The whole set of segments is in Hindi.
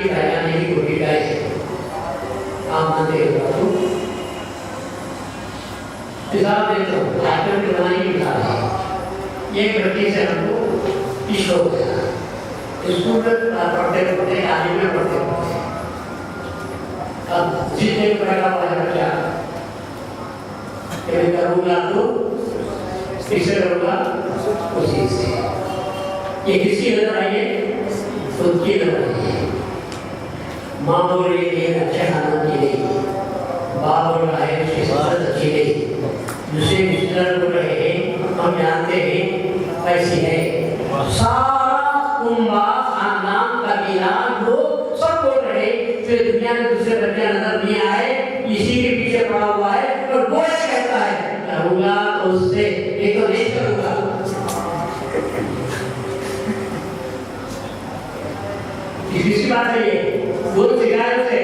फैलाने की कोशिश करे। आप मानते हो तो मिसाल देता हूँ, आजकल के ज़माने की मिसाल है। एक लड़की से हमको इश्क हो गया, स्कूल में पढ़ते पढ़ते कॉलेज में पढ़ते पढ़ते अब जीने को पैदा हुआ है क्या करूँगा तो किसे करूँगा उसी से। ये किसी नजर आई है, उनकी नजर आई है। माँ बोल रही है अच्छा खाना चाहिए, बाप बोल रहा है उसकी सेहत अच्छी नहीं, दूसरे रिश्तेदार बोल रहे हैं हम जानते हैं ऐसी है। सारा कुंबा खानदान कबीला लोग सब बोल रहे फिर दुनिया में दूसरे बच्चे नजर नहीं आए, इसी के पीछे पड़ा हुआ है और वो कहता है करूँगा तो उससे एक तो नहीं करूँगा। किसी बात है ये वो सिखाया उसे,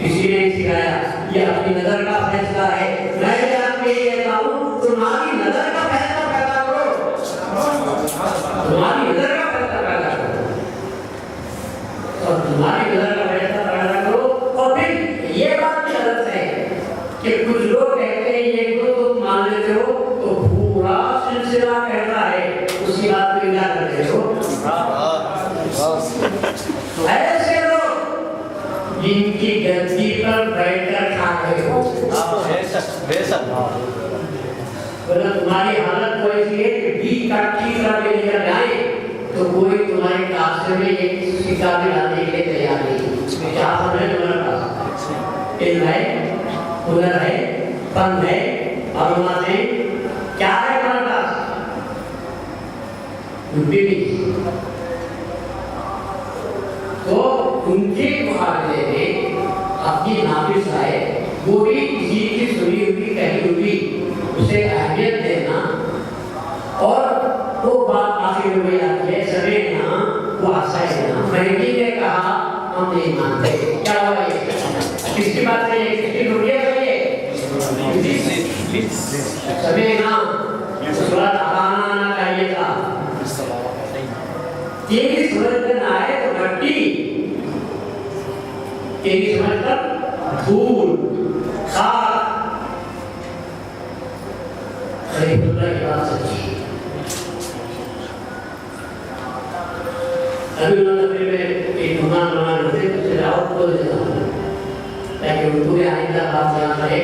किसी ने सिखाया। ये अपनी नजर का फैसला है। मैं भी आपको ये कहता हूँ तुम्हारी नजर का फैसला पैदा करो, तुम्हारी नजर का फैसला पैदा करो और तुम्हारी नजर का फैसला पैदा करो। और फिर ये बात भी गलत है कि कुछ लोग कहते हैं ये को तुम मान लेते हो तो पूरा सिलसिला कहता है उसकी बात को इनकार करते हो। ऐसे लोग जिनकी गद्दी पर बैठकर खा रहे हो, तुम्हारी हालत तो ऐसी है कि बीच का टीका लेकर जाए तो कोई तुम्हारे रास्ते में एक सिक्का भी लाने के लिए तैयार नहीं। क्या समझ तुम्हारे पास इल्म है, हुनर है, फन है, मालूमात है, क्या है तुम्हारे पास? तो उनके मुकाबले में अपनी नाफिस है वो भी किसी की सुनी हुई कही हुई उसे अहमियत देना और वो बात आखिर में आती है समेटना, वो आशा देना। महंगी ने कहा हम नहीं मानते, क्या हुआ ये? किसकी बात है ये? किसकी दुनिया है ये? समेटना सूरत आना चाहिए था। तेरी सूरत में ना आए तो घट्टी, तेरी समझ कर धूल खाक। की बात सच्ची है। अभी उन्होंने में एक गुमान बना रहे थे तो और बोल देता हूँ ताकि उनको भी आइंदा बात याद रहे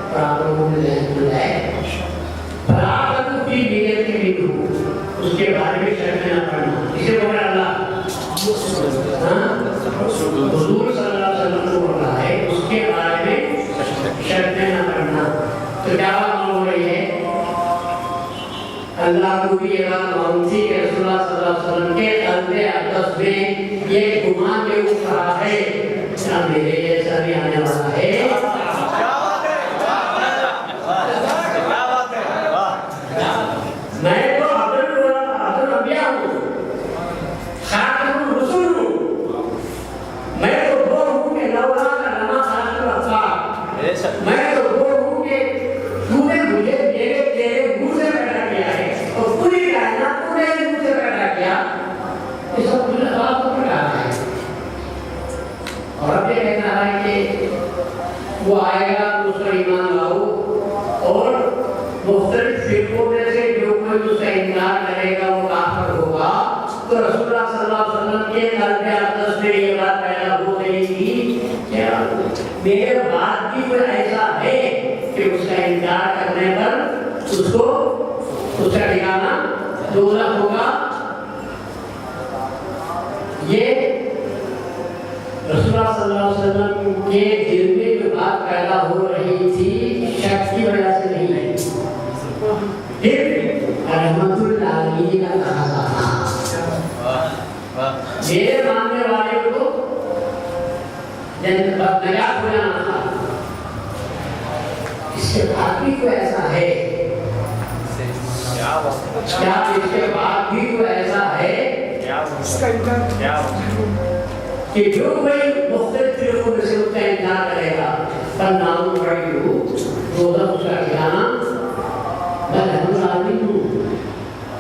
और आप लोगों को ध्यान मिल जाए। फराग की नीयत की बिंदु उसके बारे में शक में न पड़ना। इसे बोल रहा अल्लाह हुजूर सल्लल्लाहु अलैहि वसल्लम को बोल रहा है उसके बारे में शक में न पड़ना। तो क्या बात हो रही है? अल्लाह को भी ये बात मालूम थी कि रसूलुल्लाह सल्लल्लाहु अलैहि वसल्लम के क़ल्बे अक़दस में ये गुमान में उठ रहा है क्या मेरे जैसा भी आने वाला है। मैं तो अब्दुल नबिया हूँ, खातमुर रसूल हूँ। मैं तो वो हूँ कि लौला का लमा खातुल अफ़ाक। मैं तो वो हूँ कि तूने मुझे तेरे मुँह से पैदा किया है और पूरी कायनात तूने मुँह से पैदा किया। ये सब तुझे बात को कहा है। और अब ये कहना है कि वो आएगा तो उसका ईमान लाओ और मुख्तलिफ फिरकों में से जो कोई उसका इनकार करेगा वो काफिर होगा। तो रसूलुल्लाह सल्लल्लाहु अलैहि वसल्लम के क़ल्बे अक़दस में ये बात पैदा हो गई थी क्या मेरे बाद भी कोई ऐसा है कि उसका इनकार करने पर उसको उसका ठिकाना दोज़ख होगा। ये रसूलुल्लाह सल्लल्लाहु अलैहि वसल्लम के दिल में जो बात पैदा हो रही थी शक की वजह से नहीं है। फिर रहमतुल आलमीन का कहा था मेरे मानने वाले को जन्नत नजात हो जाना था। इसके बाद भी कोई ऐसा है क्या? इसके बाद भी कोई ऐसा है कि जो कोई मुख्तलिफ फिरकों में से उसका इनकार करेगा पर नाम पढ़ी हो तो उसका ठिकाना मैं रहमतुल आलमीन हूँ।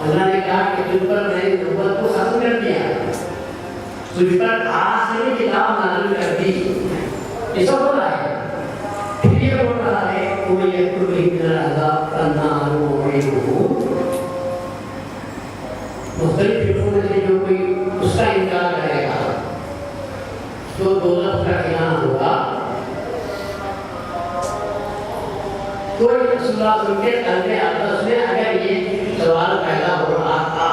अल्लाह ने कहा कि तुझ पर मैंने नबूवत को खत्म कर दिया, तुझ पर आखिरी किताब नहीं, ये सब हो रहा है। फिर ये बोल रहा है कोई मुख्तलिफ फिक्रों में से जो कोई उसका इनकार करेगा तो दौलत का खिलाना होगा। कोई उनके कहते आपस में अगर ये सवाल पैदा हो रहा था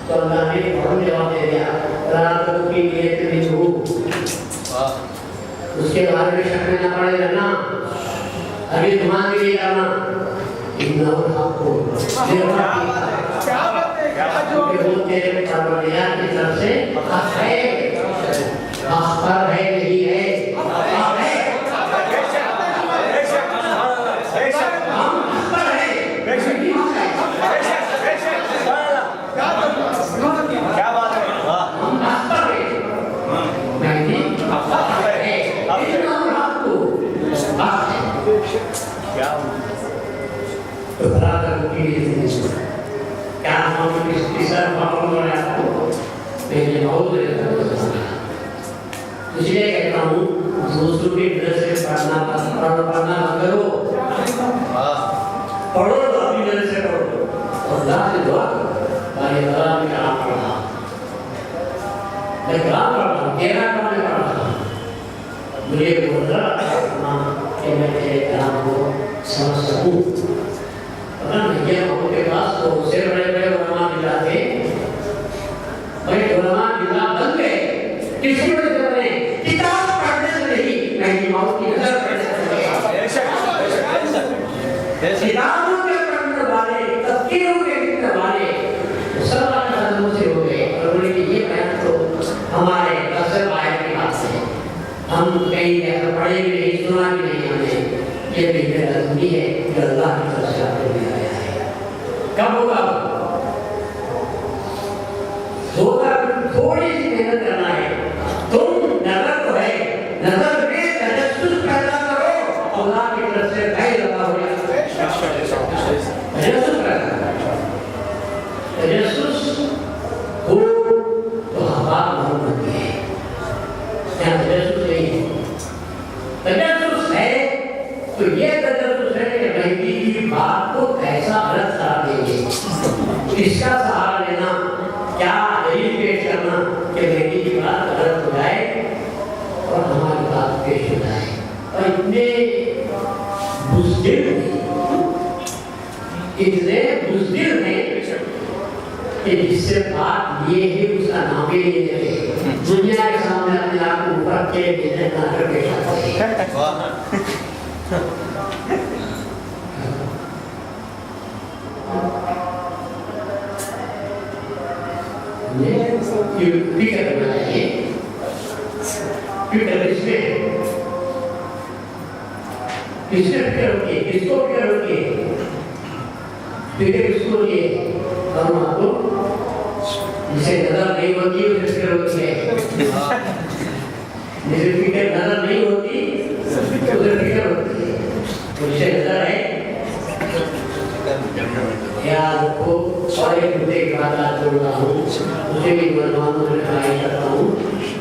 तो अल्लाह ने फौरन जवाब दे दिया रातों की नियत में हो, उसके बारे में शक में न पड़े रहना, अभी तुम्हारे लिए करना इतना आपको तेरे परवरदिगार की तरफ से हक है, अखबर है नहीं है, क्या हम इसलिए कहता हूँ दूसरों की नजर से पढ़ना करो, पढ़ो तो अपनी नजर से पढ़ो और अल्लाह से दुआ करो। भाई अल्लाह ने कलाम पढ़ा, मैं कलाम पढ़ा, तेरा काम मैं पढ़ा, मुझे बोल रहा कि मैं तेरे कलाम को समझ सकूं। पता नहीं क्या उनके पास तो उससे बड़े बड़े उलमा मिला थे, भाई उलमा मिला बन गए किसी वजह से किताब पढ़ने से नहीं, मैं मौत की नजर पढ़ने से किताबों के पढ़ने वाले, तफसीरों के लिखने वाले सब आदमों से हो गए और उन्होंने ये बयान तो हमारे असर आयत की बात है, हम कहीं ऐसा पढ़े भी नहीं, सुना भी नहीं, हमें ये भी लाज़मी है कि अल्लाह की तरफ से आपको दिया गया है। कब होगा? थोड़ी सी मेहनत करना है, तुम नजर तो है, नजर में तजस्सुस पैदा करो, अल्लाह की तरफ से भय लगा हो जाए, तजस्सुस पैदा करो, तजस्सुस हो तो हवा बहुत बनती है, क्या तजस्सुस नहीं है? तजस्सुस है तो ये तजस्सुस है कि महदी की बात को कैसा गलत करा देंगे, इसका सहारा लेना, क्या दलील पेश करना कि महदी की बात गलत हो जाए और हमारी बात पेश हो जाए। और इतने बुज़दिल हैं कि जिससे बात ये है उसका नाम ही नहीं लेते, दुनिया के सामने अपने आप को ऊपर के देने का पेश आते हैं। ट्विटर बनाइए, ट्विटर इसमें ट्विटर होती है, किसको ट्विटर होती है, ट्विटर किसको होती है, हम आपको जिसे नजर नहीं होती है उसे ट्विटर होती है, जिसे ट्विटर नजर नहीं होती उसे ट्विटर होती है, उसे नजर है याद को और एक मुद्दे की बात जोड़ रहा हूँ, मुझे भी मुसलमानों से ट्राई करता हूँ,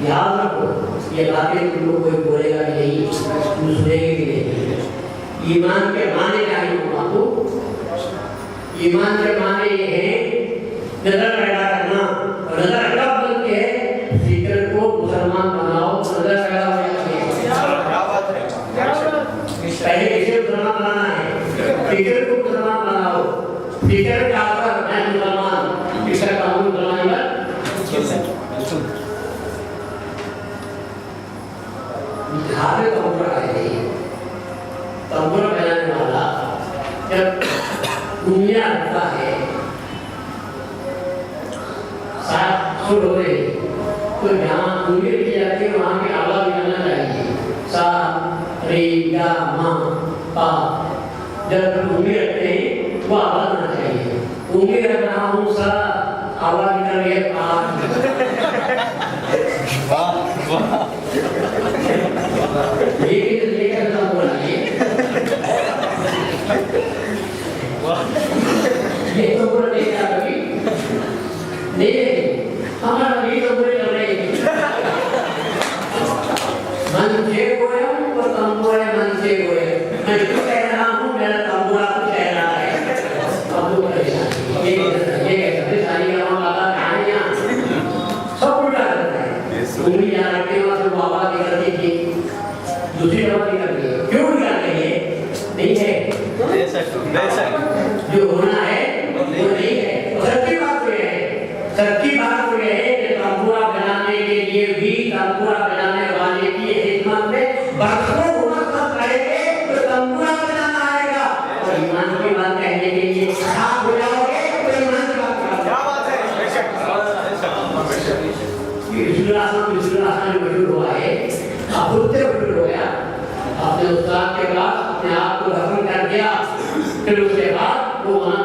याद रखो ये बातें तुमको कोई बोलेगा नहीं, सुनेंगे भी नहीं। ईमान के माने क्या है आपको? ईमान के माने ये है नजर पैदा करना, और नजर कब बनती है? जिक्र को मुसलमान बनाओ, नजर पैदा हो जाती है। पहले किसे मुसलमान बनाना है? जिक्र को मुसलमान बनाओ, जिक्र के आकर मैं मुसलमान, जिक्र का हम मुसलमान है। धारे तंबूरा है, तंबूरा बजाने वाला जब दुनिया रखता है साथ सुर हो रहे तो जहाँ उंगली की जाती है वहाँ की आवाज जाना चाहिए, सा रे गा मा पा, जब उंगली रखते हैं वो आवाज आना चाहिए, उंगली रख रहा हूँ सा आवाज निकल रही है पा, लेकर तो बोलिए ये तो पूरा देखा कभी नहीं, हमारा ये तो पूरे कर रहे हैं मनचे गोयम तो तंबुआ मनचे गोयम। मैं तो कह रहा हूँ मेरा तंबुआ तो कह रहा है। अब वो परेशान ये सारी वाला कहानियाँ सब उल्टा करता है। उंगली यहाँ रखते हैं तो बाबा की गलती थी, दूसरी बाबा की गलती है। क्यों निकाल रही है? नहीं है। जो होना है वो नहीं है। सच्ची बात ये है, सच्ची बात ये है कि तंबुआ बनाने के लिए भी तंबुआ बनाने वाले की हिम्मत में बरसों उम्र करेंगे तो तंबुआ बनाना आएगा। और ईमान की बात कहने के लिए आप हो जाओगे तो ईमान की बात क्या बात है? विश्वासन मशहूर हुआ है, आप उससे मशहूर हो गया। आपने उस्ताद के पास अपने आप को दफन कर दिया, फिर उसके बाद वो वहाँ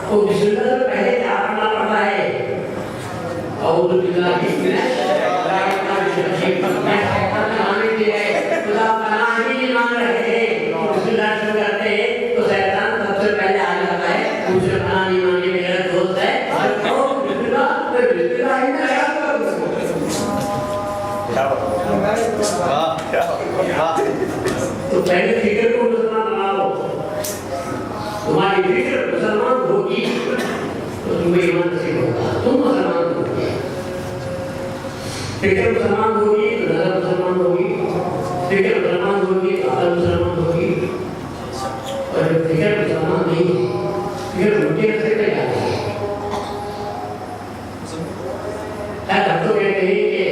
तो बिस्मिल्लाह से पहले क्या करना पड़ता है? और बिस्मिल्लाह की खुदा पनाह ही मांग रहे हैं, बिस्मिल्लाह शुरू करते हैं तो शैतान सबसे पहले आ जाता है, दूसरे पनाह नहीं मांगे मेरा दोस्त है और बिस्मिल्लाह ही में लगा तो पहले फिक्र को मुसलमान बना लो। तुम्हारी फिक्र मुसलमान होगी तो तुम्हें ईमान नसीब होगा, तुम मुसलमान होगे। फिक्र मुसलमान होगी तो नजर मुसलमान होगी, फिक्र मुसलमान होगी तो अकल मुसलमान होगी। और जब फिक्र मुसलमान नहीं है, फिक्र उनके नजर में जाती है। तो कहते हैं कि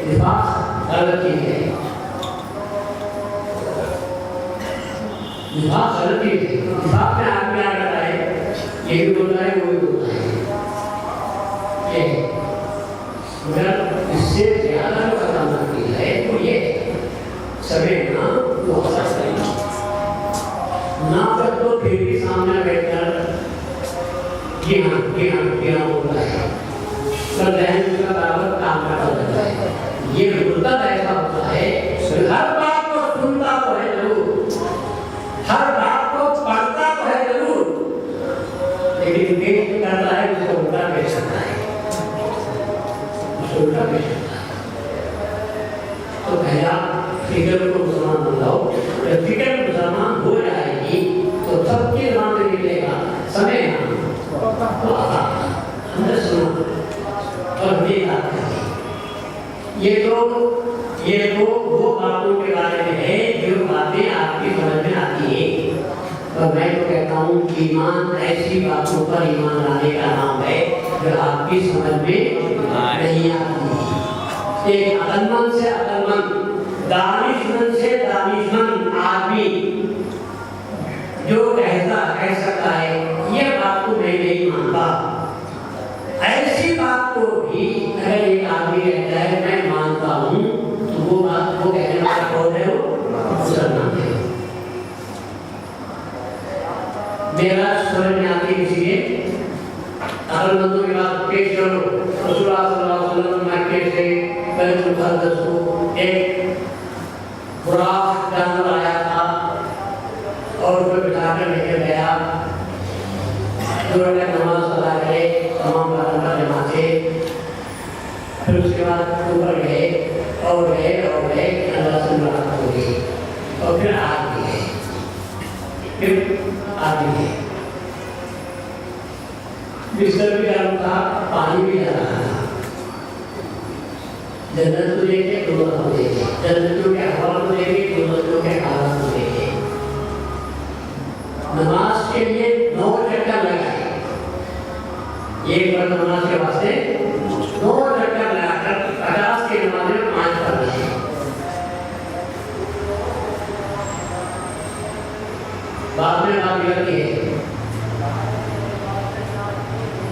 निफाक गलत चीज है, निफाक गलत चीज है। निफाक में आदमी क्या करता है? ये भी बोलता है वो भी बोलता है, ये मगर इससे ज्यादा जो खतरनाक चीज है वो ये समय ना वो ना कर तो फिर भी सामने बैठकर जी हाँ जी हाँ जी हाँ बोलता है, पर जहन का बराबर काम करता रहता है। ये मुद्दा ऐसा होता है हर बात को सुनता तो है जरूर, हर बात को पढ़ता तो है जरूर, लेकिन पेश करता है उसको उल्टा पेश करता है, उसको उल्टा पेश करता है। तो पहला फिक्र को मुसलमान बनाओ, जब फिक्र मुसलमान हो जाएगी तो सबके नाम में मिलेगा समय हमने सुना और ये तो वो बातों के बारे में है जो बातें आपकी समझ में आती है। और मैं तो कहता हूँ कि ईमान ऐसी बातों पर ईमान लाने का नाम है जो आपकी समझ में नहीं आती। एक अकलमंद से अकलमंद, दानिशमंद से दानिशमंद आदमी जो कह सकता है ये बात को मैं नहीं मानता, ऐसी बात को भी अगर एक आदमी कहता है मैं मानता हूँ तो वो बात को कहने वाला कौन है? वो मुसलमान है। मेरा समझ में आती है किसी अकलमंदों की बात पेश करो। रसूलुल्लाह सल्लल्लाहु अलैहि वसल्लम मक्के से बैतुल मुक़द्दस को एक बुराक जानवर आया था और उसको बिठाकर लेकर गया। नमाज अदा करे तमाम जमात से, फिर उसके बाद ऊपर गए और अल्लाह से मुलाकात हो गई और फिर आग भी गए, बिस्तर भी गर्म था, पानी भी गर्म था। जन्नत को देखे दोनों को देखे, जन्नतों के हवा को देखे दोनों के हालात को देखे। नमाज के लिए 9 चक्कर लगाए, एक बार नमाज के वास्ते 9 चक्कर लगाकर 50 की नमाज में 5 पढ़ना है। बाद में बात बिगड़ती है,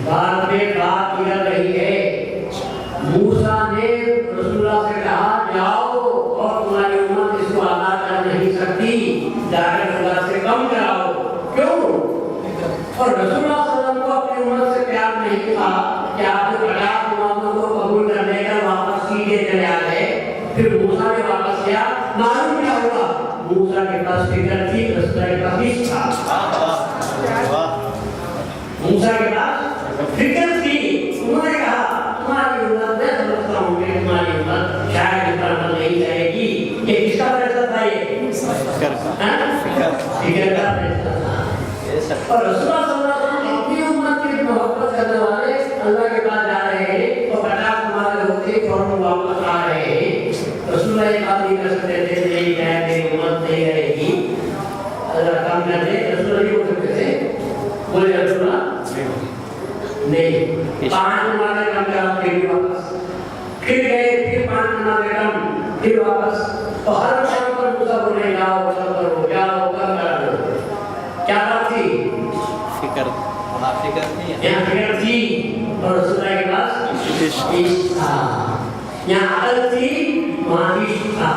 बाद में बात बिगड़ रही है। मूसा ने रसूलुल्लाह से कहा जाओ और तुम्हारी उम्मत इसको अदा कर नहीं सकती, जाकर खुदा से कम कराओ। क्यों? और रसूलुल्लाह सल्लल्लाहु अलैहि वसल्लम को अपनी उम्मत से प्यार नहीं था कि आपको 50 उम्मतों को कबूल करने का वापस सीधे चले आ गए। फिर मूसा ने वापस किया, मालूम क्या हुआ? मूसा के पास फिक्र थी, रसूलुल्लाह के पास नहीं था। मूसा के पास फिक्र थी, उन्होंने कहा तुम्हारी उम्मत मैं समझता हूँ कि तुम्हारी उम्मत शायद इतना नहीं फिक्र का फिक्र का फरिश्ता था। और रसूलुल्लाह सल्लल्लाहु अलैहि वसल्लम अपनी उम्मत की मोहब्बत करने वाले अल्लाह के पास जा रहे हैं तो पटाख मारे होते फौरन वापस आ रहे हैं। रसूलुल्लाह एक बात नहीं कर सकते थे, नहीं जाए मेरी उम्मत नहीं रहेगी, अगर काम कर दे रसूलुल्लाह ये बोल सकते थे, बोले रसूलुल्लाह नहीं, 5 मारे काम करा फिर वापस, फिर गए, फिर 5 मारे काम, फिर वापस। और हर शाम पर मूसा बोले जाओ करो, जाओ करो। क्या बात थी? फिक्र यहाँ फिक्र थी और रसूलुल्लाह के पास इश्क था। यहाँ अकल थी, वहाँ इश्क था।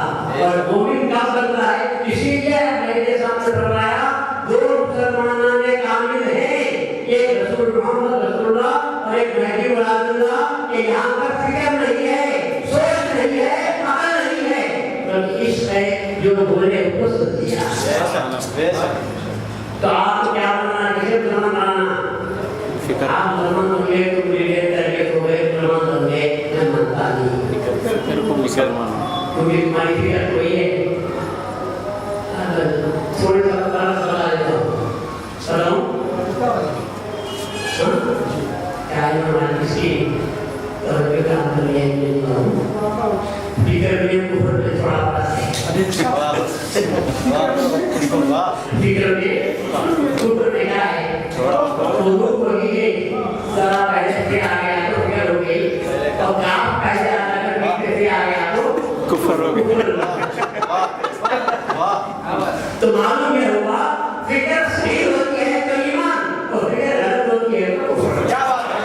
और मोमिन काम करता है, इसीलिए मेरे सामने फरमाया दो मुसलमानों ने कामिल हैं, एक रसूल मोहम्मद रसूलुल्लाह और एक महदी वलादुल्लाह, कि यहाँ पर फिक्र नहीं है, सोच नहीं है, अकल नहीं है, बल्कि इश्क है जो बोले उसको सच्चिया। तो आप क्या बनाना, किसे बनाना? फिक्र आप मुसलमान होंगे तो मेरे तरीके हो गए, मुसलमान होंगे मैं मानता नहीं। फिक्र को मुसलमान क्योंकि तुम्हारी फिक्र कोई है। थोड़ी सा बड़ा सवाल देता हूँ, सुनो क्या है हमारी किसी और भी काम कर लिया फिक्र भी हमको फिर थोड़ा पता है। फिक्र भी ऊपर देखा है दोनों को ही जरा पहले से आ गया तो फिक्र हो गई, और काम पहले अगर पीछे से आ गया तो कुफर हो गया। तो मालूम ये हुआ फिक्र सही होती है तो ईमान, और फिक्र गलत होती है तो कुफर। क्या बात है?